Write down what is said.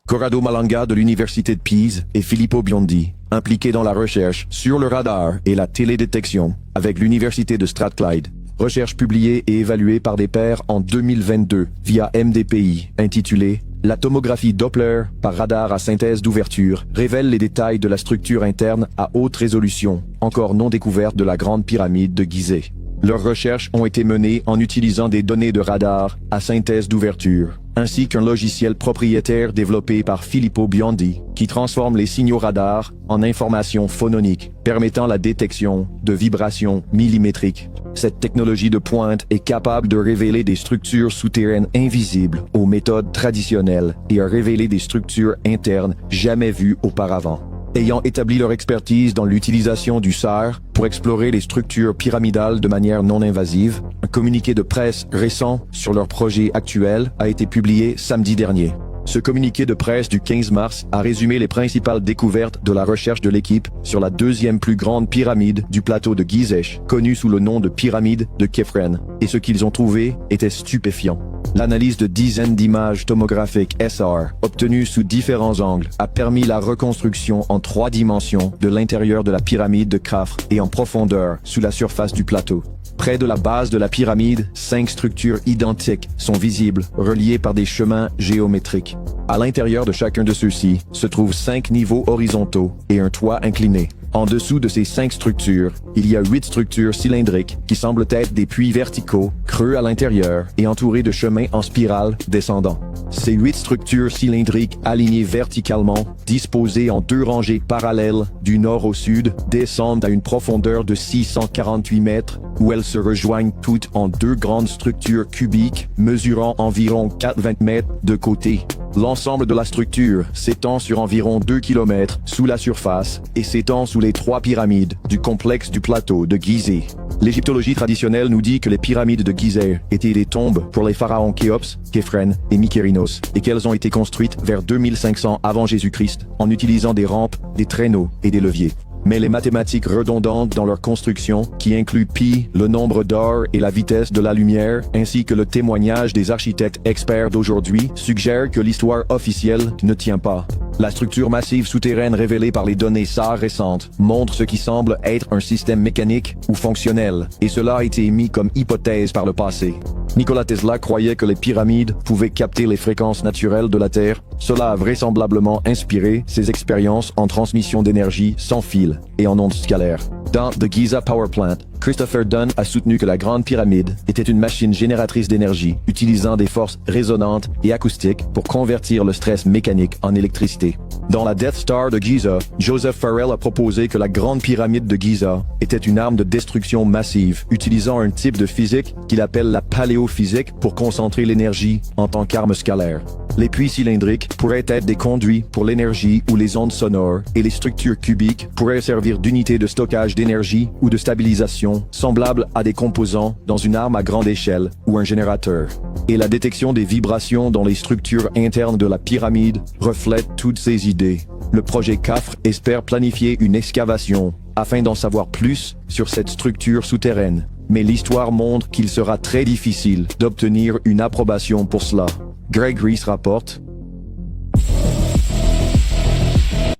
Corrado Malanga de l'Université de Pise et Filippo Biondi, impliqués dans la recherche sur le radar et la télédétection avec l'Université de Strathclyde. Recherche publiée et évaluée par des pairs en 2022 via MDPI, intitulée « La tomographie Doppler par radar à synthèse d'ouverture révèle les détails de la structure interne à haute résolution, encore non découverte de la Grande Pyramide de Gizeh ». Leurs recherches ont été menées en utilisant des données de radar à synthèse d'ouverture, ainsi qu'un logiciel propriétaire développé par Filippo Biondi, qui transforme les signaux radar en informations phononiques, permettant la détection de vibrations millimétriques. Cette technologie de pointe est capable de révéler des structures souterraines invisibles aux méthodes traditionnelles et a révélé des structures internes jamais vues auparavant. Ayant établi leur expertise dans l'utilisation du SAR pour explorer les structures pyramidales de manière non invasive, un communiqué de presse récent sur leur projet actuel a été publié samedi dernier. Ce communiqué de presse du 15 mars a résumé les principales découvertes de la recherche de l'équipe sur la deuxième plus grande pyramide du plateau de Gizeh, connue sous le nom de pyramide de Khéphren, et ce qu'ils ont trouvé était stupéfiant. L'analyse de dizaines d'images tomographiques SR, obtenues sous différents angles, a permis la reconstruction en 3 dimensions de l'intérieur de la pyramide de Khafre et en profondeur sous la surface du plateau. Près de la base de la pyramide, 5 structures identiques sont visibles, reliées par des chemins géométriques. À l'intérieur de chacun de ceux-ci se trouvent 5 niveaux horizontaux et un toit incliné. En dessous de ces 5 structures, il y a 8 structures cylindriques qui semblent être des puits verticaux, creux à l'intérieur et entourés de chemins en spirale descendants. Ces 8 structures cylindriques alignées verticalement, disposées en 2 rangées parallèles du nord au sud, descendent à une profondeur de 648 mètres, où elles se rejoignent toutes en 2 grandes structures cubiques mesurant environ 420 mètres de côté. L'ensemble de la structure s'étend sur environ 2 km sous la surface et s'étend sous les 3 pyramides du complexe du plateau de Gizeh. L'égyptologie traditionnelle nous dit que les pyramides de Gizeh étaient des tombes pour les pharaons Khéops, Khéphren et Mykérinos et qu'elles ont été construites vers 2500 avant Jésus-Christ en utilisant des rampes, des traîneaux et des leviers. Mais les mathématiques redondantes dans leur construction, qui incluent pi, le nombre d'or et la vitesse de la lumière, ainsi que le témoignage des architectes experts d'aujourd'hui, suggèrent que l'histoire officielle ne tient pas. La structure massive souterraine révélée par les données SAR récentes montre ce qui semble être un système mécanique ou fonctionnel, et cela a été émis comme hypothèse par le passé. Nikola Tesla croyait que les pyramides pouvaient capter les fréquences naturelles de la Terre. Cela a vraisemblablement inspiré ses expériences en transmission d'énergie sans fil et en ondes scalaires. Dans The Giza Power Plant, Christopher Dunn a soutenu que la Grande Pyramide était une machine génératrice d'énergie utilisant des forces résonantes et acoustiques pour convertir le stress mécanique en électricité. Dans la Death Star de Giza, Joseph Farrell a proposé que la Grande Pyramide de Giza était une arme de destruction massive, utilisant un type de physique qu'il appelle la paléophysique pour concentrer l'énergie en tant qu'arme scalaire. Les puits cylindriques pourraient être des conduits pour l'énergie ou les ondes sonores, et les structures cubiques pourraient servir d'unités de stockage d'énergie ou de stabilisation, semblables à des composants dans une arme à grande échelle ou un générateur. Et la détection des vibrations dans les structures internes de la pyramide reflète toutes ces idées. Le projet Khafre espère planifier une excavation afin d'en savoir plus sur cette structure souterraine. Mais l'histoire montre qu'il sera très difficile d'obtenir une approbation pour cela. Greg Reese rapporte